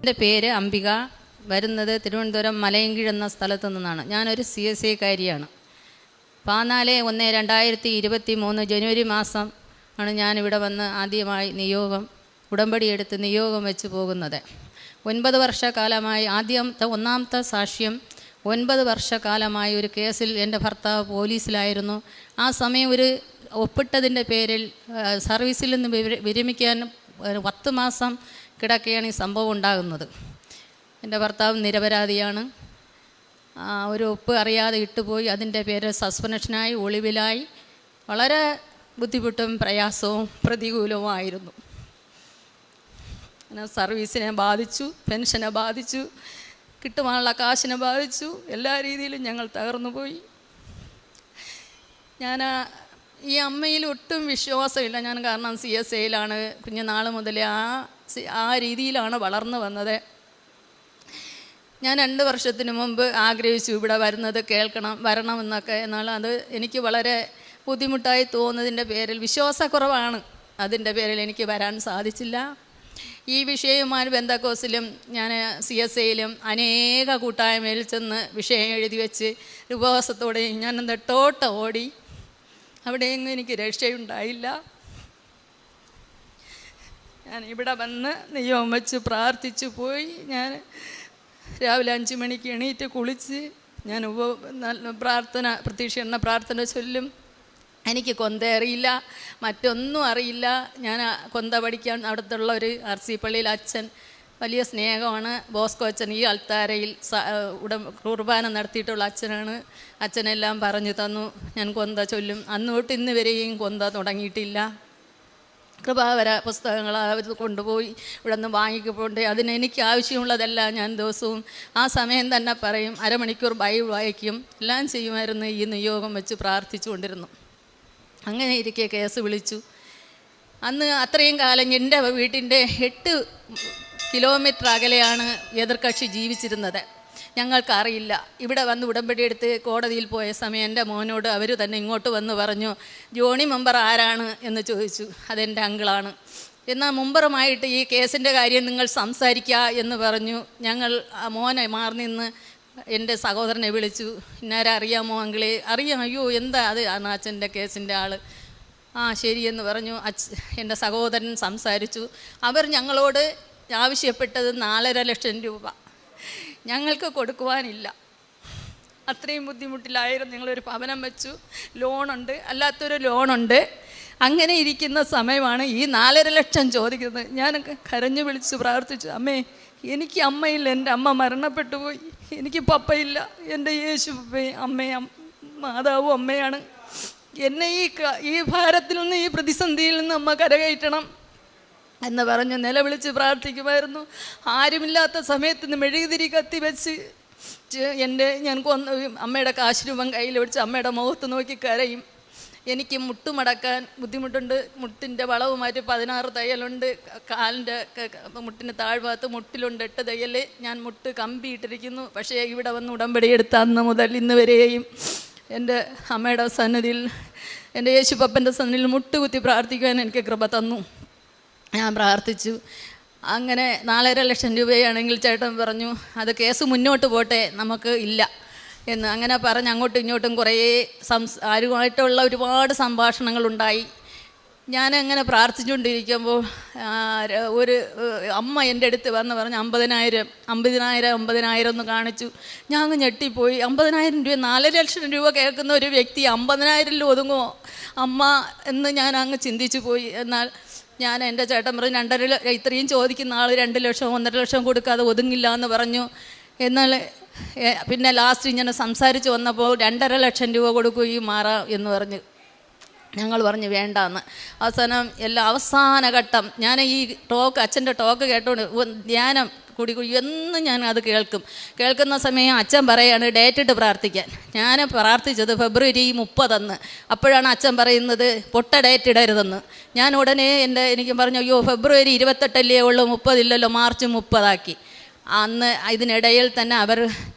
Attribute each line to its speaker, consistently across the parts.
Speaker 1: എൻ്റെ പേര് അംബിക. വരുന്നത് തിരുവനന്തപുരം മലയൻകീഴ് എന്ന സ്ഥലത്തു നിന്നാണ്. ഞാനൊരു CSI കാരിയാണ്. 14/1/2023 ജനുവരി മാസം ആണ് ഞാനിവിടെ വന്ന് ആദ്യമായി ഉടമ്പടി എടുത്ത് നിയോഗം വെച്ച് പോകുന്നത്. 9 വർഷക്കാലമായി ഒന്നാമത്തെ സാക്ഷ്യം 9 വർഷക്കാലമായി ഒരു കേസിൽ എൻ്റെ ഭർത്താവ് പോലീസിലായിരുന്നു. ആ സമയം ഒരു ഒപ്പിട്ടതിൻ്റെ പേരിൽ സർവീസിൽ നിന്ന് വിരമിക്കാൻ 10 മാസം കിടക്കുകയാണ് ഈ സംഭവം ഉണ്ടാകുന്നത്. എൻ്റെ ഭർത്താവ് നിരപരാധിയാണ്. ഒരു ഒപ്പ് അറിയാതെ ഇട്ടുപോയി. അതിൻ്റെ പേര് സസ്പെൻഷനായി, ഒളിവിലായി. വളരെ ബുദ്ധിമുട്ടും പ്രയാസവും പ്രതികൂലവുമായിരുന്നു. സർവീസിനെ ബാധിച്ചു, പെൻഷനെ ബാധിച്ചു, കിട്ടുവാനുള്ള കാശിനെ ബാധിച്ചു. എല്ലാ രീതിയിലും ഞങ്ങൾ തകർന്നു പോയി. ഞാൻ ഈ അമ്മയിൽ ഒട്ടും വിശ്വാസമില്ല. ഞാൻ കാരണം CSIയിലാണ് കുഞ്ഞുനാൾ മുതലേ ആ രീതിയിലാണ് വളർന്നു വന്നത്. ഞാൻ 2 വർഷത്തിന് മുമ്പ് ആഗ്രഹിച്ചു ഇവിടെ വരണമെന്നൊക്കെ. എന്നാൽ അത് എനിക്ക് വളരെ ബുദ്ധിമുട്ടായി തോന്നുന്നതിൻ്റെ പേരിൽ, വിശ്വാസക്കുറവാണ്, അതിൻ്റെ പേരിൽ എനിക്ക് വരാൻ സാധിച്ചില്ല. ഈ വിഷയവുമായി ബന്ധക്കോസിലും ഞാൻ CSIയിലും അനേക കൂട്ടായ്മയിൽ ചെന്ന് വിഷയം എഴുതി വെച്ച് ഉപവാസത്തോടെ ഞാൻ നെട്ടോട്ട ഓടി. അവിടെയെങ്ങും എനിക്ക് രക്ഷയുണ്ടായില്ല. ഞാൻ ഇവിടെ വന്ന് നിയോഗം വെച്ച് പ്രാർത്ഥിച്ചു പോയി. ഞാൻ രാവിലെ 5 മണിക്ക് എണീറ്റ് കുളിച്ച് ഞാൻ പ്രതീക്ഷ പ്രാർത്ഥന ചൊല്ലും. എനിക്ക് കൊന്ത അറിയില്ല, മറ്റൊന്നും അറിയില്ല. ഞാൻ കൊന്ത പഠിക്കാൻ അവിടുത്തുള്ള ഒരു RC പള്ളിയിൽ അച്ഛൻ വലിയ സ്നേഹമാണ്, ബോസ്കോ അച്ഛൻ. ഈ അൾത്താരയിൽ കുർബാന നടത്തിയിട്ടുള്ള അച്ഛനാണ്. അച്ഛനെല്ലാം പറഞ്ഞു തന്നു. ഞാൻ കൊന്ത ചൊല്ലും. അന്ന് തൊട്ട് ഇന്ന് വരെയും കൊന്ത തുടങ്ങിയിട്ടില്ല. കൃപാവര പുസ്തകങ്ങൾ അവർ കൊണ്ടുപോയി ഇവിടെ നിന്ന് വാങ്ങിക്കപ്പോണ്ട് എനിക്ക് ആവശ്യമുള്ളതെല്ലാം ഞാൻ ദിവസവും ആ സമയം തന്നെ പറയും. അരമണിക്കൂർ ബൈബിൾ വായിക്കും, എല്ലാം ചെയ്യുമായിരുന്നു. ഈ നിയോഗം വെച്ച് പ്രാർത്ഥിച്ചു കൊണ്ടിരുന്നു. അങ്ങനെ ഇരിക്കെ കേസ് വിളിച്ചു. അന്ന് അത്രയും കാലം എൻ്റെ വീട്ടിൻ്റെ 8 കിലോമീറ്റർ അകലെയാണ് എതിർകക്ഷി ജീവിച്ചിരുന്നത്. ഞങ്ങൾക്കറിയില്ല. ഇവിടെ വന്ന് ഉടമ്പടി എടുത്ത് കോടതിയിൽ പോയ സമയം എൻ്റെ മോനോട് അവർ തന്നെ ഇങ്ങോട്ട് വന്ന് പറഞ്ഞു, ജോണി മെമ്പർ ആരാണ് എന്ന് ചോദിച്ചു. അതെൻ്റെ അങ്കിളാണ്. എന്നാൽ മെമ്പറുമായിട്ട് ഈ കേസിൻ്റെ കാര്യം നിങ്ങൾ സംസാരിക്കുക എന്ന് പറഞ്ഞു. ഞങ്ങൾ മോനെ മാറി നിന്ന് എൻ്റെ സഹോദരനെ വിളിച്ചു. ഇന്നാരെ അറിയാമോ അങ്കിളെ? അറിയാം. അയ്യോ എന്താ അത്? ആണ് അച്ഛൻ്റെ കേസിൻ്റെ ആൾ. ആ ശരിയെന്ന് പറഞ്ഞു. എൻ്റെ സഹോദരൻ സംസാരിച്ചു. അവർ ഞങ്ങളോട് ആവശ്യപ്പെട്ടത് 4.5 ലക്ഷം രൂപ. ഞങ്ങൾക്ക് കൊടുക്കുവാനില്ല. അത്രയും ബുദ്ധിമുട്ടിലായിരുന്നു. ഞങ്ങളൊരു ഭവനം വെച്ചു, ലോണുണ്ട്, അല്ലാത്തൊരു ലോണുണ്ട്. അങ്ങനെ ഇരിക്കുന്ന സമയമാണ് ഈ 4.5 ലക്ഷം ചോദിക്കുന്നത്. ഞാൻ കരഞ്ഞു വിളിച്ച് പ്രാർത്ഥിച്ചു, അമ്മേ എനിക്ക് അമ്മയില്ല, എൻ്റെ അമ്മ മരണപ്പെട്ടു പോയി, എനിക്ക് പപ്പയില്ല, എൻ്റെ യേശു അമ്മയും മാതാവും അമ്മയാണ്. എന്നെ ഈ ഭാരത്തിൽ നിന്ന്, ഈ പ്രതിസന്ധിയിൽ നിന്ന് അമ്മ കരകയറ്റണം എന്ന് പറഞ്ഞ് നിലവിളിച്ച് പ്രാർത്ഥിക്കുമായിരുന്നു. ആരുമില്ലാത്ത സമയത്ത് നിന്ന് മെഴുകുതിരി കത്തി വെച്ച് ഞാൻ അമ്മയുടെ കാശുരൂപം കയ്യിൽ വെച്ച് അമ്മയുടെ മുഖത്ത് നോക്കി കരയും. എനിക്ക് മുട്ടുമടക്കാൻ ബുദ്ധിമുട്ടുണ്ട്. മുട്ടിൻ്റെ വളവ് മാറ്റി 16 തയ്യലുണ്ട്. കാലിൻ്റെ മുട്ടിന് താഴ്ഭാഗത്ത് മുട്ടിലുണ്ട് 8 തയ്യൽ. ഞാൻ മുട്ട് കമ്പിയിട്ടിരിക്കുന്നു. പക്ഷേ ഇവിടെ വന്ന് ഉടമ്പടി എടുത്ത അന്ന് മുതൽ ഇന്ന് വരെയും എൻ്റെ അമ്മയുടെ സന്നിധിയിൽ, എൻ്റെ യേശുപ്പപ്പൻ്റെ സന്നിധിയിൽ മുട്ടുകുത്തി പ്രാർത്ഥിക്കാൻ എനിക്ക് കൃപ തന്നു. ഞാൻ പ്രാർത്ഥിച്ചു. അങ്ങനെ 4.5 ലക്ഷം രൂപയാണെങ്കിൽ ചേട്ടൻ പറഞ്ഞു അത് കേസ് മുന്നോട്ട് പോട്ടെ, നമുക്ക് ഇല്ല എന്ന്. അങ്ങനെ പറഞ്ഞ് അങ്ങോട്ടും ഇങ്ങോട്ടും കുറേ ആരുമായിട്ടുള്ള ഒരുപാട് സംഭാഷണങ്ങളുണ്ടായി. ഞാനങ്ങനെ പ്രാർത്ഥിച്ചുകൊണ്ടിരിക്കുമ്പോൾ ഒരു അമ്മ എൻ്റെ അടുത്ത് വന്ന് പറഞ്ഞ് 50,000 എന്ന് കാണിച്ചു. ഞാൻ അങ്ങ് ഞെട്ടിപ്പോയി. 50,000 രൂപ, 4 ലക്ഷം രൂപ കേൾക്കുന്ന ഒരു വ്യക്തി 50,000 ഒതുങ്ങുമോ അമ്മ എന്ന് ഞാൻ അങ്ങ് ചിന്തിച്ചു പോയി. എന്നാൽ ഞാൻ എൻ്റെ ചേട്ടൻ പറഞ്ഞു 2.5 ഇത്രയും ചോദിക്കുന്ന ആൾ 2 ലക്ഷം 1.5 ലക്ഷം കൊടുക്കാതെ ഒതുങ്ങില്ല എന്ന് പറഞ്ഞു. എന്നാൽ പിന്നെ ലാസ്റ്റ് ഇങ്ങനെ സംസാരിച്ച് വന്നപ്പോൾ 2.5 ലക്ഷം രൂപ കൊടുക്കുകയും മാറാം എന്ന് പറഞ്ഞു. ഞങ്ങൾ പറഞ്ഞു വേണ്ടാന്ന്. അവസാന ഘട്ടം ഞാൻ ഈ അച്ഛൻ്റെ ടോക്ക് കേട്ടോണ്ട് ധ്യാനം കൂടി എന്നും ഞാൻ അത് കേൾക്കുന്ന സമയം അച്ഛൻ പറയാണ് ഡേറ്റ് ഇട്ട് പ്രാർത്ഥിക്കാൻ. ഞാൻ പ്രാർത്ഥിച്ചത് ഫെബ്രുവരി 30 അപ്പോഴാണ് അച്ഛൻ പറയുന്നത് പൊട്ട ഡേറ്റ് ഇടരുതെന്ന്. ഞാൻ ഉടനെ എനിക്ക് പറഞ്ഞു അയ്യോ ഫെബ്രുവരി 28 ഉള്ളൂ, 30 ഇല്ലല്ലോ, മാർച്ച് 30 അന്ന് ഇതിനിടയിൽ തന്നെ അവർ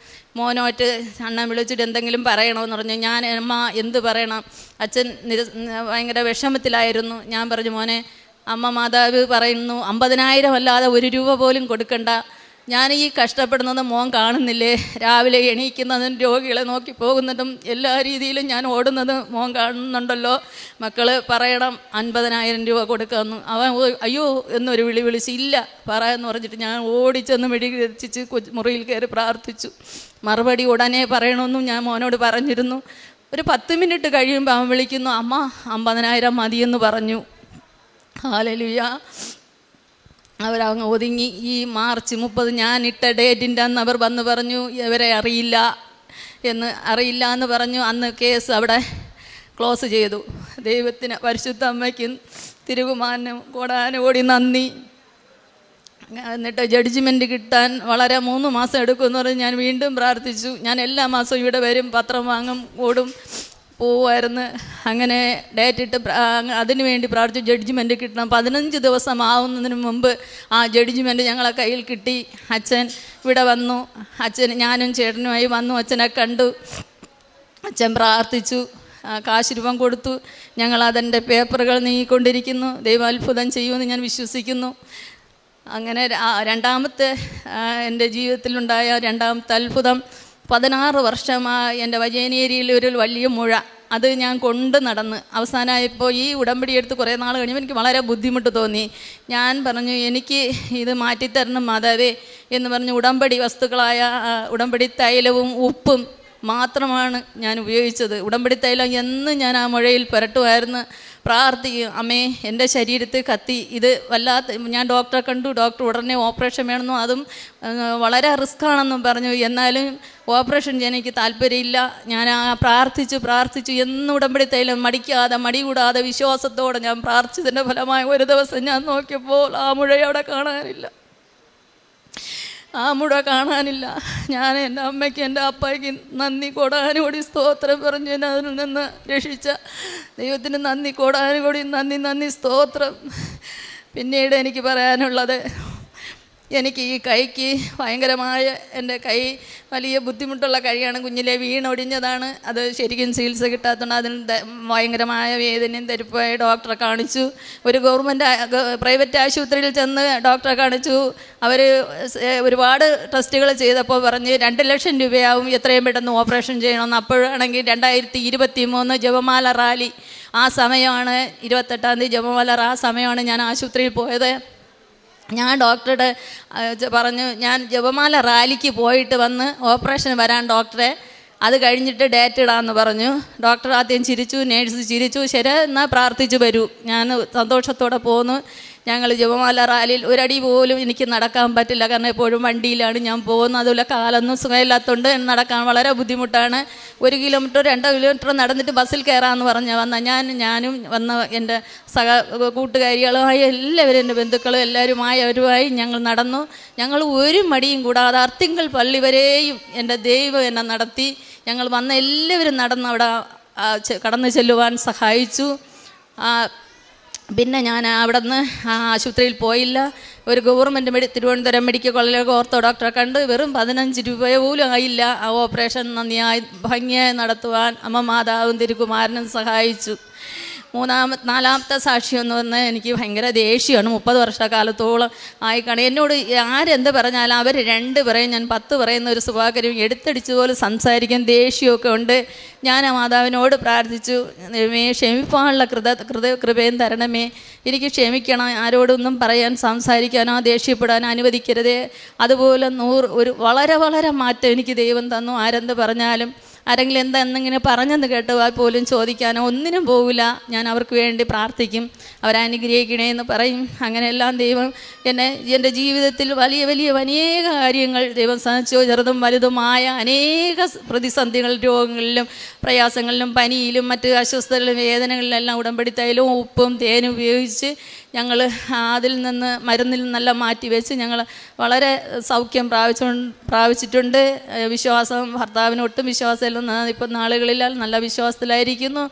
Speaker 1: മോനോറ്റ് അണ്ണൻ വിളിച്ചിട്ട് എന്തെങ്കിലും പറയണമെന്ന് പറഞ്ഞു. ഞാൻ അമ്മ എന്ത് പറയണം? അച്ഛൻ ഭയങ്കര വിഷമത്തിലായിരുന്നു. ഞാൻ പറഞ്ഞു മോനെ അമ്മ മാതാവ് പറയുന്നു 50,000 അല്ലാതെ 1 രൂപ പോലും കൊടുക്കണ്ട, ഞാൻ ഈ കഷ്ടപ്പെടുന്നത് മോൻ കാണുന്നില്ലേ? രാവിലെ എണീക്കുന്നതും രോഗികളെ നോക്കി പോകുന്നതും എല്ലാ രീതിയിലും ഞാൻ ഓടുന്നത് മോൻ കാണുന്നുണ്ടല്ലോ. മക്കൾ പറയണം 50,000 രൂപ കൊടുക്കാമെന്ന്. അവൻ അയ്യോ എന്നൊരു വിളി വിളിച്ച് ഇല്ല പറയാമെന്ന് പറഞ്ഞിട്ട് ഞാൻ ഓടിച്ചെന്ന് മെഴുകുവെച്ചിട്ട് മുറിയിൽ കയറി പ്രാർത്ഥിച്ചു. മറുപടി ഉടനെ പറയണമെന്നും ഞാൻ മോനോട് പറഞ്ഞിരുന്നു. ഒരു 10 മിനിറ്റ് കഴിയുമ്പോൾ അവൻ വിളിക്കുന്നു, അമ്മ 50,000 മതിയെന്ന് പറഞ്ഞു. ഹല്ലേലൂയ. അവരങ്ങ് ഒതുങ്ങി. ഈ മാർച്ച് 30 ഞാൻ ഇട്ട ഡേറ്റിൻ്റെ അന്ന് അവർ വന്ന് പറഞ്ഞു ഇവരെ അറിയില്ല എന്ന് പറഞ്ഞു. അന്ന് കേസ് അവിടെ ക്ലോസ് ചെയ്തു. ദൈവത്തിന്, പരിശുദ്ധ അമ്മയ്ക്കും തിരുകുമാരനും കോടാനുകോടി നന്ദി. എന്നിട്ട് ജഡ്ജിമെൻറ്റ് കിട്ടാൻ വളരെ 3 മാസം എടുക്കുമെന്ന് പറഞ്ഞ് ഞാൻ വീണ്ടും പ്രാർത്ഥിച്ചു. ഞാൻ എല്ലാ മാസവും ഇവിടെ വരും, പത്രം വാങ്ങും, ഓടും, പോവുമായിരുന്നു. അങ്ങനെ ഡേറ്റ് ഇട്ട് അതിന് വേണ്ടി പ്രാർത്ഥിച്ചു. ജഡ്ജിമെൻറ്റ് കിട്ടണം. 15 ദിവസം ആവുന്നതിന് മുമ്പ് ആ ജഡ്ജിമെൻറ്റ് ഞങ്ങളെ കയ്യിൽ കിട്ടി. അച്ഛൻ ഇവിടെ വന്നു. ഞാനും ചേട്ടനുമായി വന്നു. അച്ഛനെ കണ്ടു. അച്ഛൻ പ്രാർത്ഥിച്ചു, കാശ് രൂപം കൊടുത്തു. ഞങ്ങളതിൻ്റെ പേപ്പറുകൾ നീങ്ങിക്കൊണ്ടിരിക്കുന്നു. ദൈവം അത്ഭുതം ചെയ്യുമെന്ന് ഞാൻ വിശ്വസിക്കുന്നു. അങ്ങനെ രണ്ടാമത്തെ എൻ്റെ ജീവിതത്തിലുണ്ടായ രണ്ടാമത്തെ അത്ഭുതം, 16 വർഷമായി എൻ്റെ വജേനേരിയിൽ ഒരു വലിയ മുഴ. അത് ഞാൻ കൊണ്ട് നടന്ന് അവസാനമായപ്പോൾ ഈ ഉടമ്പടി എടുത്ത് കുറേ നാൾ കഴിയുമ്പോൾ എനിക്ക് വളരെ ബുദ്ധിമുട്ട് തോന്നി. ഞാൻ പറഞ്ഞു എനിക്ക് ഇത് മാറ്റിത്തരണം മാതാവേ എന്ന് പറഞ്ഞ് ഉടമ്പടി വസ്തുക്കളായ ഉടമ്പടി തൈലവും ഉപ്പും മാത്രമാണ് ഞാൻ ഉപയോഗിച്ചത്. ഉടമ്പടി തൈലം എന്നും ഞാൻ ആ മുഴയിൽ പുരട്ടുമായിരുന്നു. പ്രാർത്ഥിക്കും, അമ്മേ എൻ്റെ ശരീരത്തിൽ കത്തി, ഇത് വല്ലാത്ത. ഞാൻ ഡോക്ടറെ കണ്ടു. ഡോക്ടർ ഉടനെ ഓപ്പറേഷൻ വേണമെന്നും അതും വളരെ റിസ്ക്കാണെന്നും പറഞ്ഞു. എന്നാലും ഓപ്പറേഷൻ ചെയ്യാൻ എനിക്ക് താല്പര്യമില്ല. ഞാൻ പ്രാർത്ഥിച്ചു എന്നും ഉടമ്പടി തൈലം മടി കൂടാതെ വിശ്വാസത്തോടെ ഞാൻ പ്രാർത്ഥിച്ചതിൻ്റെ ഫലമായി ഒരു ദിവസം ഞാൻ നോക്കിയപ്പോൾ ആ മുഴ അവിടെ കാണാനില്ല. ഞാൻ എൻ്റെ അമ്മയ്ക്ക് എൻ്റെ അപ്പയ്ക്ക് നന്ദി കോടാനുകൂടി സ്തോത്രം പറഞ്ഞു. എന്നെ അതിൽ നിന്ന് രക്ഷിച്ച ദൈവത്തിന് നന്ദി കോടാനുകൂടി നന്ദി സ്തോത്രം. പിന്നീട് എനിക്ക് പറയാനുള്ളത്, എനിക്ക് ഈ കൈക്ക് ഭയങ്കരമായ, എൻ്റെ കൈ വലിയ ബുദ്ധിമുട്ടുള്ള കൈയാണ്. കുഞ്ഞിലെ വീണൊടിഞ്ഞതാണ്. അത് ശരിക്കും ചികിത്സ കിട്ടാത്തതുകൊണ്ട് അതിന് ഭയങ്കരമായ വേദനയും തരിപ്പായി ഡോക്ടറെ കാണിച്ചു. ഒരു പ്രൈവറ്റ് ആശുപത്രിയിൽ ചെന്ന് ഡോക്ടറെ കാണിച്ചു. അവർ ഒരുപാട് ടെസ്റ്റുകൾ ചെയ്തപ്പോൾ പറഞ്ഞ് 2 ലക്ഷം രൂപയാവും, എത്രയും പെട്ടെന്ന് ഓപ്പറേഷൻ ചെയ്യണമെന്ന്. അപ്പോഴാണെങ്കിൽ 2023 ജപമാല റാലി ആ സമയമാണ്, 28-ാം തീയതി ജപമാല ആ സമയമാണ് ഞാൻ ആശുപത്രിയിൽ പോയത്. ഞാൻ ഡോക്ടറുടെ പറഞ്ഞു, ഞാൻ ജപമാല റാലിക്ക് പോയിട്ട് വന്ന് ഓപ്പറേഷന് വരാൻ ഡോക്ടറെ, അത് കഴിഞ്ഞിട്ട് ഡേറ്റ് ഇടാമെന്ന് പറഞ്ഞു. ഡോക്ടർ ആദ്യം ചിരിച്ചു, നേഴ്സ് ചിരിച്ചു. ശരി എന്നാൽ പ്രാർത്ഥിച്ചു വരൂ. ഞാൻ സന്തോഷത്തോടെ പോന്നു. ഞങ്ങൾ ജപമാല റാലിയിൽ ഒരടി പോലും എനിക്ക് നടക്കാൻ പറ്റില്ല, കാരണം എപ്പോഴും വണ്ടിയിലാണ് ഞാൻ പോകുന്നത്. അതുപോലെ കാലൊന്നും സുഖമില്ലാത്തതുകൊണ്ട് നടക്കാൻ വളരെ ബുദ്ധിമുട്ടാണ്. 1 കിലോമീറ്റർ 2 കിലോമീറ്റർ നടന്നിട്ട് ബസ്സിൽ കയറാമെന്ന് പറഞ്ഞ് ഞാനും വന്ന എൻ്റെ കൂട്ടുകാരികളുമായി എല്ലാവരും, എൻ്റെ ബന്ധുക്കളും അവരുമായി ഞങ്ങൾ നടന്നു. ഞങ്ങൾ ഒരു മടിയും കൂടാതെ അർത്തിങ്കൽ പള്ളി വരെയും എൻ്റെ ദൈവം എന്നെ നടത്തി. ഞങ്ങൾ വന്ന എല്ലാവരും നടന്ന് അവിടെ കടന്നു ചെല്ലുവാൻ സഹായിച്ചു. പിന്നെ ഞാൻ അവിടെ നിന്ന് ആശുപത്രിയിൽ പോയില്ല. ഒരു ഗവൺമെൻറ് തിരുവനന്തപുരം മെഡിക്കൽ കോളേജിലൊക്കെ ഓർത്തോ ഡോക്ടറെ കണ്ട് വെറും 15 രൂപ പോലും ആയില്ല. ആ ഓപ്പറേഷൻ നന്നായി ഭംഗിയായി നടത്തുവാൻ അമ്മ മാതാവും തിരുകുമാരനും സഹായിച്ചു. 4-ാമത്തെ സാക്ഷി എന്ന് പറഞ്ഞാൽ എനിക്ക് ഭയങ്കര ദേഷ്യമാണ്. 30 വർഷക്കാലത്തോളം ആയിക്കാണ്. എന്നോട് ആരെന്ത് പറഞ്ഞാലും അവർ 2 പറയും, ഞാൻ 10 പറയുന്ന ഒരു സ്വഭാവം, എടുത്തടിച്ച് പോലെ സംസാരിക്കാൻ ദേഷ്യമൊക്കെ ഉണ്ട്. ഞാൻ ആ മാതാവിനോട് പ്രാർത്ഥിച്ചു, ക്ഷമിപ്പാനുള്ള കൃപയും തരണമേ, എനിക്ക് ക്ഷമിക്കണം, ആരോടൊന്നും പറയാൻ സംസാരിക്കാനോ ദേഷ്യപ്പെടാനോ അനുവദിക്കരുതേ. അതുപോലെ വളരെ വളരെ മാറ്റം എനിക്ക് ദൈവം തന്നു. ആരെന്ത് പറഞ്ഞാലും, ആരെങ്കിലും എന്തെന്നിങ്ങനെ പറഞ്ഞെന്ന് കേട്ടോ പോലും ചോദിക്കാനോ ഒന്നിനും പോകില്ല. ഞാൻ അവർക്ക് വേണ്ടി പ്രാർത്ഥിക്കും, അവരനുഗ്രഹിക്കണേ എന്ന് പറയും. അങ്ങനെയെല്ലാം ദൈവം എൻ്റെ ജീവിതത്തിൽ വലിയ അനേക കാര്യങ്ങൾ ദൈവം സഹിച്ചു. ചെറുതും വലുതുമായ അനേക പ്രതിസന്ധികൾ, രോഗങ്ങളിലും പ്രയാസങ്ങളിലും പനിയിലും മറ്റ് അസ്വസ്ഥതകളിലും വേദനകളിലെല്ലാം ഉടമ്പടി തൈലവും ഉപ്പും തേനും ഉപയോഗിച്ച് ഞങ്ങൾ അതിൽ നിന്ന് മരുന്നിൽ നിന്നെല്ലാം മാറ്റി വെച്ച് ഞങ്ങൾ വളരെ സൗഖ്യം പ്രാപിച്ചിട്ടുണ്ട്. ഭർത്താവിന് ഒട്ടും വിശ്വാസമില്ല. ഇപ്പം നാളുകളിൽ നല്ല വിശ്വാസത്തിലായിരിക്കുന്നു.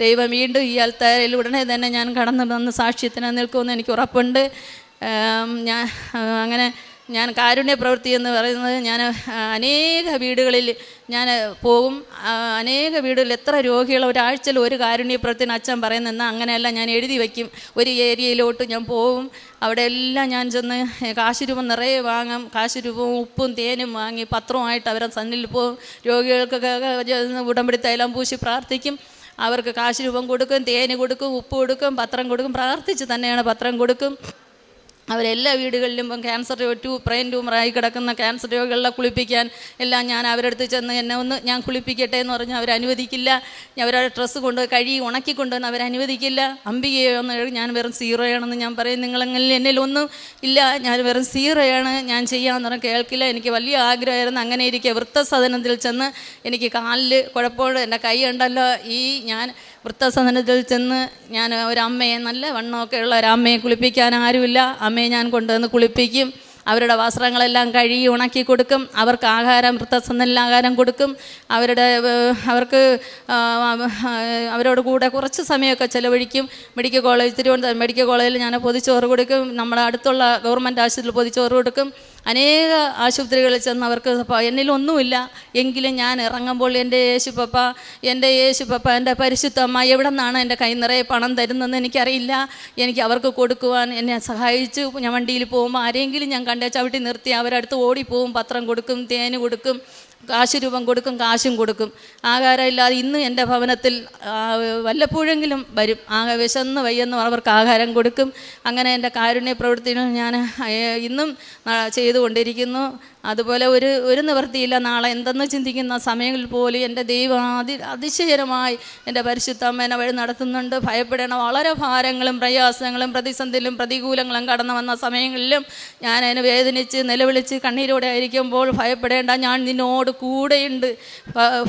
Speaker 1: ദൈവം വീണ്ടും ഈ അൽത്താരയിൽ ഉടനെ തന്നെ ഞാൻ കടന്നു വന്ന് സാക്ഷ്യത്തിന് നിൽക്കുമെന്ന് എനിക്ക് ഉറപ്പുണ്ട്. അങ്ങനെ ഞാൻ കാരുണ്യ പ്രവൃത്തി എന്ന് പറയുന്നത്, ഞാൻ അനേക വീടുകളിൽ ഞാൻ പോകും. അനേക വീടുകളിൽ എത്ര രോഗികൾ ഒരാഴ്ചയിൽ ഒരു കാരുണ്യ പ്രവൃത്തിന് അച്ഛൻ പറയുന്നതെന്നാൽ അങ്ങനെയല്ല, ഞാൻ എഴുതി വയ്ക്കും. ഒരു ഏരിയയിലോട്ട് ഞാൻ പോകും, അവിടെ എല്ലാം ഞാൻ ചെന്ന് കാശ് രൂപം നിറയെ വാങ്ങും. കാശ് രൂപവും ഉപ്പും തേനും വാങ്ങി പത്രവുമായിട്ട് അവരെ സന്നിൽ പോകും. രോഗികൾക്കൊക്കെ ഉടമ്പടി തൈലം പൂശി പ്രാർത്ഥിക്കും. അവർക്ക് കാശ് രൂപം കൊടുക്കും, തേന് കൊടുക്കും, ഉപ്പ് കൊടുക്കും, പത്രം കൊടുക്കും. പ്രാർത്ഥിച്ച് തന്നെയാണ് പത്രം കൊടുക്കും. അവരെല്ലാ വീടുകളിലും ഇപ്പം ക്യാൻസർ ബ്രെയിൻ ട്യൂമറായി കിടക്കുന്ന ക്യാൻസർ രോഗികളെ കുളിപ്പിക്കാൻ എല്ലാം ഞാൻ അവരുടെ അടുത്ത് ചെന്ന് എന്നെ ഒന്ന് ഞാൻ കുളിപ്പിക്കട്ടെ എന്ന് പറഞ്ഞാൽ അവരനുവദിക്കില്ല. അവരുടെ ഡ്രസ്സ് കൊണ്ട് കഴുകി ഉണക്കി കൊണ്ടുവന്ന് അവരനുവദിക്കില്ല. അംബികയൊന്ന് ഞാൻ വെറും സീറോയാണെന്ന് ഞാൻ പറയും. നിങ്ങളെങ്കിലും എന്നിലൊന്നും ഇല്ല, ഞാൻ വെറും സീറോയാണ്, ഞാൻ ചെയ്യാമെന്ന് പറഞ്ഞാൽ കേൾക്കില്ല. എനിക്ക് വലിയ ആഗ്രഹമായിരുന്നു. അങ്ങനെ ഇരിക്കുക വൃദ്ധസദനത്തിൽ ചെന്ന് എനിക്ക് കാലിൽ കുഴപ്പമുണ്ട്, എൻ്റെ കൈ ഉണ്ടല്ലോ, ഞാൻ വൃദ്ധസദനത്തിൽ ചെന്ന് ഞാൻ ഒരമ്മയെ, നല്ല വണ്ണമൊക്കെ ഉള്ള ഒരമ്മയെ കുളിപ്പിക്കാൻ ആരുമില്ല. അമ്മയെ ഞാൻ കൊണ്ടുവന്ന് കുളിപ്പിക്കും. അവരുടെ വസ്ത്രങ്ങളെല്ലാം കഴുകി ഉണക്കി കൊടുക്കും. അവർക്ക് ആഹാരം, വൃദ്ധസദനത്തിൽ ആഹാരം കൊടുക്കും. അവരോട് കൂടെ കുറച്ച് സമയമൊക്കെ ചിലവഴിക്കും. മെഡിക്കൽ കോളേജ്, തിരുവനന്തപുരം മെഡിക്കൽ കോളേജിൽ ഞാൻ പൊതിച്ചോറ് കൊടുക്കും. നമ്മുടെ അടുത്തുള്ള ഗവൺമെൻറ് ആശുപത്രിയിൽ പൊതിച്ചോറ് കൊടുക്കും. അനേക ആശുപത്രികളിൽ ചെന്ന് അവർക്ക് എന്നിലൊന്നുമില്ല എങ്കിലും ഞാൻ ഇറങ്ങുമ്പോൾ എൻ്റെ യേശുപ്പപ്പ, എൻ്റെ പരിശുദ്ധമ്മ എവിടെ നിന്നാണ് എൻ്റെ കൈ നിറയെ പണം തരുന്നതെന്ന് എനിക്കറിയില്ല. എനിക്ക് അവർക്ക് കൊടുക്കുവാൻ എന്നെ സഹായിച്ചു. ഞാൻ വണ്ടിയിൽ പോകുമ്പോൾ ആരെങ്കിലും ഞാൻ കണ്ടേ ചവിട്ടി നിർത്തി അവരടുത്ത് ഓടിപ്പോവും. പത്രം കൊടുക്കും, തേന് കൊടുക്കും, കാശ് രൂപം കൊടുക്കും, കാശും കൊടുക്കും. ആഹാരമില്ലാതെ ഇന്ന് എൻ്റെ ഭവനത്തിൽ വല്ലപ്പോഴെങ്കിലും വരും. വിശന്ന് വയ്യെന്ന് അവർക്ക് ആഹാരം കൊടുക്കും. അങ്ങനെ എൻ്റെ കാരുണ്യ പ്രവൃത്തികൾ ഞാൻ ഇന്നും ചെയ്തുകൊണ്ടിരിക്കുന്നു. അതുപോലെ ഒരു നിവൃത്തിയില്ല. നാളെ എന്തെന്ന് ചിന്തിക്കുന്ന സമയങ്ങളിൽ പോലും എൻ്റെ ദൈവം അതിശയകരമായി എൻ്റെ പരിശുദ്ധ അമ്മേനെ വഴി നടത്തുന്നുണ്ട്. ഭയപ്പെടേണ്ട വളരെ ഭാരങ്ങളും പ്രയാസങ്ങളും പ്രതിസന്ധിയിലും പ്രതികൂലങ്ങളും കടന്നു വന്ന സമയങ്ങളിലും ഞാൻ അതിനെ വേദനിച്ച് നിലവിളിച്ച് കണ്ണീരോടെ ആയിരിക്കുമ്പോൾ ഭയപ്പെടേണ്ട, ഞാൻ നിന്നോട് കൂടെയുണ്ട്,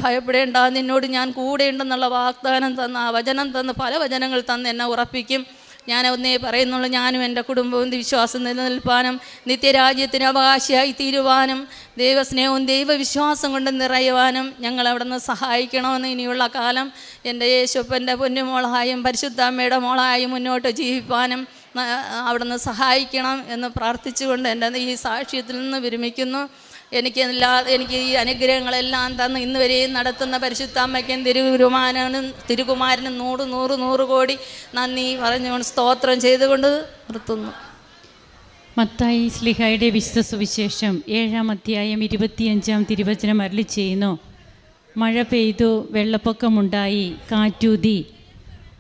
Speaker 1: ഭയപ്പെടേണ്ട, നിന്നോട് ഞാൻ കൂടെയുണ്ടെന്നുള്ള വാഗ്ദാനം തന്ന്, ആ വചനം തന്ന്, പല വചനങ്ങൾ തന്ന് എന്നെ ഉറപ്പിക്കും. ഞാൻ ഒന്നേ പറയുന്നുള്ളൂ, ഞാനും എൻ്റെ കുടുംബവും വിശ്വാസം നിലനിൽപ്പാനും നിത്യരാജ്യത്തിന് അവകാശിയായി തീരുവാനും ദൈവസ്നേഹവും ദൈവവിശ്വാസം കൊണ്ട് നിറയുവാനും ഞങ്ങളവിടെ നിന്ന് സഹായിക്കണമെന്ന് ഇനിയുള്ള കാലം എൻ്റെ യേശുപ്പൻ്റെ പൊന്നുമോളായും പരിശുദ്ധാമ്മയുടെ മോളായും മുന്നോട്ട് ജീവിപ്പാനും അവിടെ നിന്ന് സഹായിക്കണം എന്ന് പ്രാർത്ഥിച്ചുകൊണ്ട് എൻ്റെ ഈ സാക്ഷ്യത്തിൽ നിന്ന് വിരമിക്കുന്നു. എനിക്ക് ഈ അനുഗ്രഹങ്ങളെല്ലാം തന്ന് ഇന്ന് വരെയും നടത്തുന്ന പരിശുദ്ധാമ്മയ്ക്കും തിരുകുമാരനും 100 കോടി നന്ദി പറഞ്ഞുകൊണ്ട് സ്തോത്രം ചെയ്തുകൊണ്ട് നിർത്തുന്നു.
Speaker 2: മത്തായി ശ്ലീഹായുടെ വിശുദ്ധ സുവിശേഷം 7-ാം അധ്യായം 25-ാം തിരുവചനം അരുളി ചെയ്യുന്നു: മഴ പെയ്തു, വെള്ളപ്പൊക്കമുണ്ടായി, കാറ്റൂതി,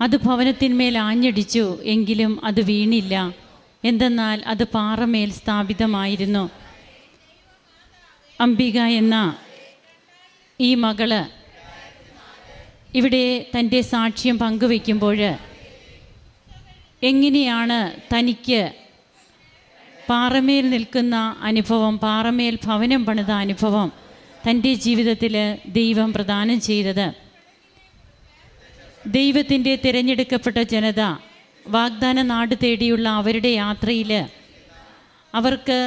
Speaker 2: അത് ഭവനത്തിന്മേൽ ആഞ്ഞടിച്ചു, എങ്കിലും അത് വീണില്ല, എന്തെന്നാൽ അത് പാറമേൽ സ്ഥാപിതമായിരുന്നു. അംബിക എന്ന ഈ മകള് ഇവിടെ തൻ്റെ സാക്ഷ്യം പങ്കുവയ്ക്കുമ്പോൾ എങ്ങനെയാണ് തനിക്ക് പാറമേൽ നിൽക്കുന്ന അനുഭവം, പാറമേൽ ഭവനം പണിത അനുഭവം തൻ്റെ ജീവിതത്തിൽ ദൈവം പ്രദാനം ചെയ്തത്. ദൈവത്തിൻ്റെ തിരഞ്ഞെടുക്കപ്പെട്ട ജനത വാഗ്ദാന നാട് തേടിയുള്ള അവരുടെ യാത്രയിൽ അവർക്ക്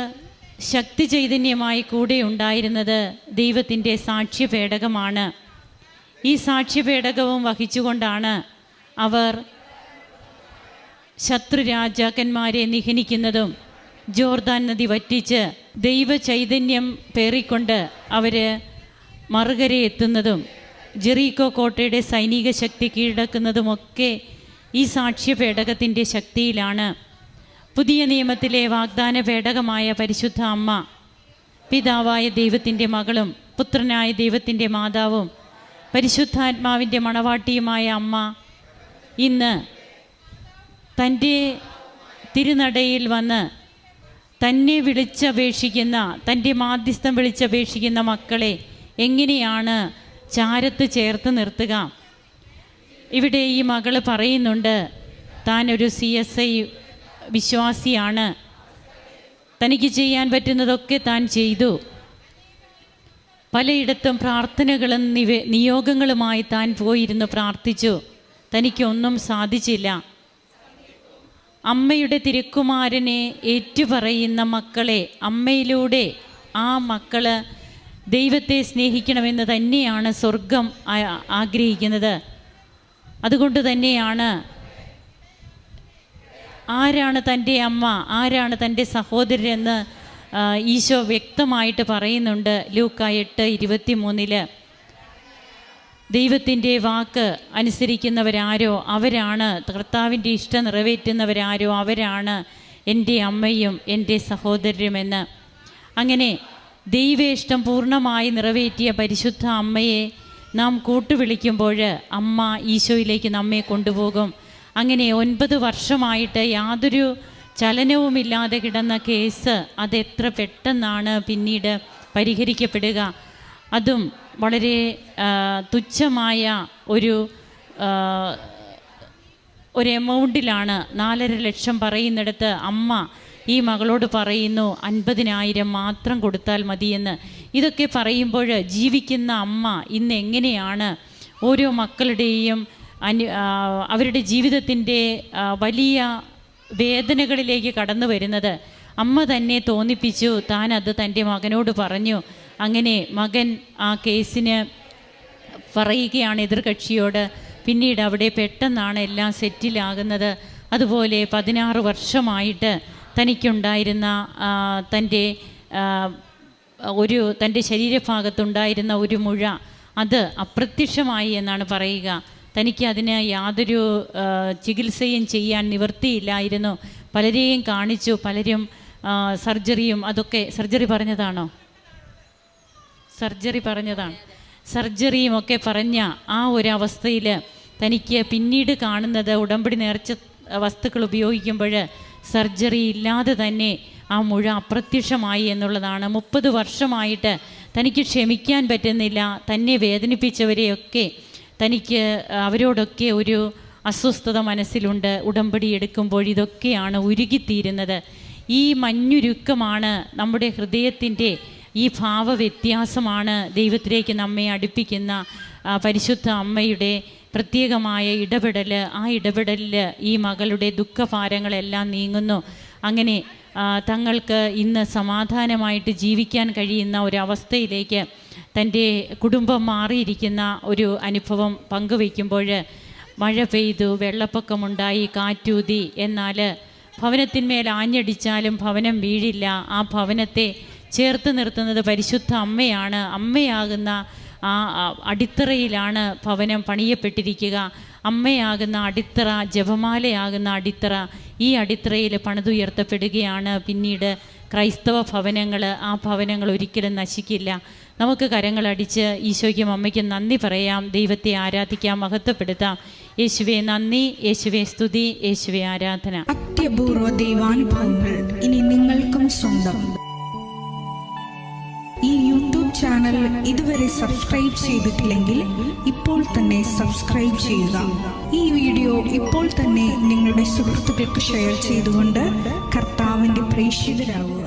Speaker 2: ശക്തി ചൈതന്യമായി കൂടെ ഉണ്ടായിരുന്നത് ദൈവത്തിൻ്റെ സാക്ഷ്യപേടകമാണ്. ഈ സാക്ഷ്യപേടകവും വഹിച്ചുകൊണ്ടാണ് അവർ ശത്രു രാജാക്കന്മാരെ നിഹനിക്കുന്നതും ജോർദാൻ നദി വറ്റിച്ച് ദൈവ ചൈതന്യം പേറിക്കൊണ്ട് അവർ മറുകര എത്തുന്നതും ജെറീക്കോ കോട്ടയുടെ സൈനിക ശക്തി കീഴടക്കുന്നതുമൊക്കെ ഈ സാക്ഷ്യപേടകത്തിൻ്റെ ശക്തിയിലാണ്. പുതിയ നിയമത്തിലെ വാഗ്ദാന പേടകമായ പരിശുദ്ധ അമ്മ, പിതാവായ ദൈവത്തിൻ്റെ മകളും പുത്രനായ ദൈവത്തിൻ്റെ മാതാവും പരിശുദ്ധാത്മാവിൻ്റെ മണവാട്ടിയുമായ അമ്മ ഇന്ന് തൻ്റെ തിരുനടയിൽ വന്ന് തന്നെ വിളിച്ചപേക്ഷിക്കുന്ന, തൻ്റെ മാധ്യസ്ഥം വിളിച്ചപേക്ഷിക്കുന്ന മക്കളെ എങ്ങനെയാണ് ചാരത്ത് ചേർത്ത് നിർത്തുക? ഇവിടെ ഈ മകൾ പറയുന്നുണ്ട്, താനൊരു CSI വിശ്വാസിയാണ്, തനിക്ക് ചെയ്യാൻ പറ്റുന്നതൊക്കെ താൻ ചെയ്തു, പലയിടത്തും പ്രാർത്ഥനകളും നിയോഗങ്ങളുമായി താൻ പോയിരുന്നു പ്രാർത്ഥിച്ചു, തനിക്കൊന്നും സാധിച്ചില്ല. അമ്മയുടെ തിരുക്കുമാരനെ ഏറ്റുപറയുന്ന മക്കളെ, അമ്മയിലൂടെ ആ മക്കൾ ദൈവത്തെ സ്നേഹിക്കണമെന്ന് തന്നെയാണ് സ്വർഗം ആഗ്രഹിക്കുന്നത്. അതുകൊണ്ട് തന്നെയാണ് ആരാണ് തൻ്റെ അമ്മ, ആരാണ് തൻ്റെ സഹോദരരെന്ന് ഈശോ വ്യക്തമായിട്ട് പറയുന്നുണ്ട്. ലൂക്ക 8:23 ദൈവത്തിൻ്റെ വാക്ക് അനുസരിക്കുന്നവരാരോ അവരാണ്, കർത്താവിൻ്റെ ഇഷ്ടം നിറവേറ്റുന്നവരാരോ അവരാണ് എൻ്റെ അമ്മയും എൻ്റെ സഹോദരരുമെന്ന്. അങ്ങനെ ദൈവേഷ്ടം പൂർണ്ണമായി നിറവേറ്റിയ പരിശുദ്ധ അമ്മയെ നാം കൂട്ടുവിളിക്കുമ്പോൾ അമ്മ ഈശോയിലേക്ക് നമ്മെ കൊണ്ടുപോകും. അങ്ങനെ 9 വർഷമായിട്ട് യാതൊരു ചലനവുമില്ലാതെ കിടന്ന കേസ് അതെത്ര പെട്ടെന്നാണ് പിന്നീട് പരിഹരിക്കപ്പെടുക. അതും വളരെ തുച്ഛമായ ഒരു എമൗണ്ടിലാണ്. 4.5 ലക്ഷം പറയുന്നിടത്ത് അമ്മ ഈ മകളോട് പറയുന്നു 50,000 മാത്രം കൊടുത്താൽ മതിയെന്ന്. ഇതൊക്കെ പറയുമ്പോൾ ജീവിക്കുന്ന അമ്മ ഇന്ന് എങ്ങനെയാണ് ഓരോ മക്കളുടെയും അവരുടെ ജീവിതത്തിൻ്റെ വലിയ വേദനകളിലേക്ക് കടന്നു വരുന്നത്. അമ്മ തന്നെ തോന്നിപ്പിച്ചു, താൻ അത് തൻ്റെ മകനോട് പറഞ്ഞു. അങ്ങനെ മകൻ ആ കേസിന് പറയുകയാണ് എതിർകക്ഷിയോട്. പിന്നീട് അവിടെ പെട്ടെന്നാണ് എല്ലാം സെറ്റിലാകുന്നത്. അതുപോലെ 16 വർഷമായിട്ട് തനിക്കുണ്ടായിരുന്ന തൻ്റെ ശരീരഭാഗത്തുണ്ടായിരുന്ന ഒരു മുഴ അത് അപ്രത്യക്ഷമായി എന്നാണ് പറയുക. തനിക്ക് അതിന് യാതൊരു ചികിത്സയും ചെയ്യാൻ നിവൃത്തിയില്ലായിരുന്നു. പലരെയും കാണിച്ചു, പലരും സർജറിയും അതൊക്കെ സർജറിയും ഒക്കെ പറഞ്ഞ ആ ഒരു അവസ്ഥയിൽ തനിക്ക് പിന്നീട് കാണുന്നത് ഉടമ്പടി നേർച്ച വസ്തുക്കൾ ഉപയോഗിക്കുമ്പോൾ സർജറി ഇല്ലാതെ തന്നെ ആ മുഴ അപ്രത്യക്ഷമായി എന്നുള്ളതാണ്. 30 വർഷമായിട്ട് തനിക്ക് ക്ഷമിക്കാൻ പറ്റുന്നില്ല. തന്നെ വേദനിപ്പിച്ചവരെയൊക്കെ തനിക്ക് അവരോടൊക്കെ ഒരു അസ്വസ്ഥത മനസ്സിലുണ്ട്. ഉടമ്പടി എടുക്കുമ്പോൾ ഇതൊക്കെയാണ് ഉരുകിത്തീരുന്നത്. ഈ മഞ്ഞുരുക്കമാണ് നമ്മുടെ ഹൃദയത്തിൻ്റെ ഈ ഭാവവ്യത്യാസമാണ് ദൈവത്തിലേക്ക് നമ്മെ അടുപ്പിക്കുന്ന പരിശുദ്ധ അമ്മയുടെ പ്രത്യേകമായ ഇടപെടൽ. ആ ഇടപെടലിൽ ഈ മകളുടെ ദുഃഖഭാരങ്ങളെല്ലാം നീങ്ങുന്നു. അങ്ങനെ തങ്ങൾക്ക് ഇന്ന് സമാധാനമായിട്ട് ജീവിക്കാൻ കഴിയുന്ന ഒരവസ്ഥയിലേക്ക് തൻ്റെ കുടുംബം മാറിയിരിക്കുന്ന ഒരു അനുഭവം പങ്കുവയ്ക്കുമ്പോൾ മഴ പെയ്തു, വെള്ളപ്പൊക്കമുണ്ടായി, കാറ്റൂതി, എന്നാൽ ഭവനത്തിന്മേൽ ആഞ്ഞടിച്ചാലും ഭവനം വീഴില്ല. ആ ഭവനത്തെ ചേർത്ത് നിർത്തുന്നത് പരിശുദ്ധ അമ്മയാണ്. അമ്മയാകുന്ന ആ അടിത്തറയിലാണ് ഭവനം പണിയപ്പെട്ടിരിക്കുക. അമ്മയാകുന്ന അടിത്തറ, ജപമാലയാകുന്ന അടിത്തറ, ഈ അടിത്തറയിൽ പണിതുയർത്തപ്പെടുകയാണ് പിന്നീട് ക്രൈസ്തവ ഭവനങ്ങൾ. ആ ഭവനങ്ങൾ ഒരിക്കലും നശിക്കില്ല. നമുക്ക് കരങ്ങളടിച്ച് ഈശോയ്ക്കും അമ്മയ്ക്കും നന്ദി പറയാം, ദൈവത്തെ ആരാധിക്കാം, മഹത്വപ്പെടുത്താം. യേശുവേ നന്ദി, യേശുവേ സ്തുതി, യേശുവേ ആരാധന.
Speaker 3: അത്യപൂർവ ദൈവാനുഭവങ്ങൾ ഇനി നിങ്ങൾക്കും സ്വന്തം. ഈ യൂട്യൂബ് ചാനൽ ഇതുവരെ സബ്സ്ക്രൈബ് ചെയ്തിട്ടില്ലെങ്കിൽ ഇപ്പോൾ തന്നെ സബ്സ്ക്രൈബ് ചെയ്യുക. ഈ വീഡിയോ ഇപ്പോൾ തന്നെ നിങ്ങളുടെ സുഹൃത്തുക്കൾക്ക് ഷെയർ ചെയ്തുകൊണ്ട് കർത്താവിൻ്റെ പ്രേക്ഷിതരാകുക.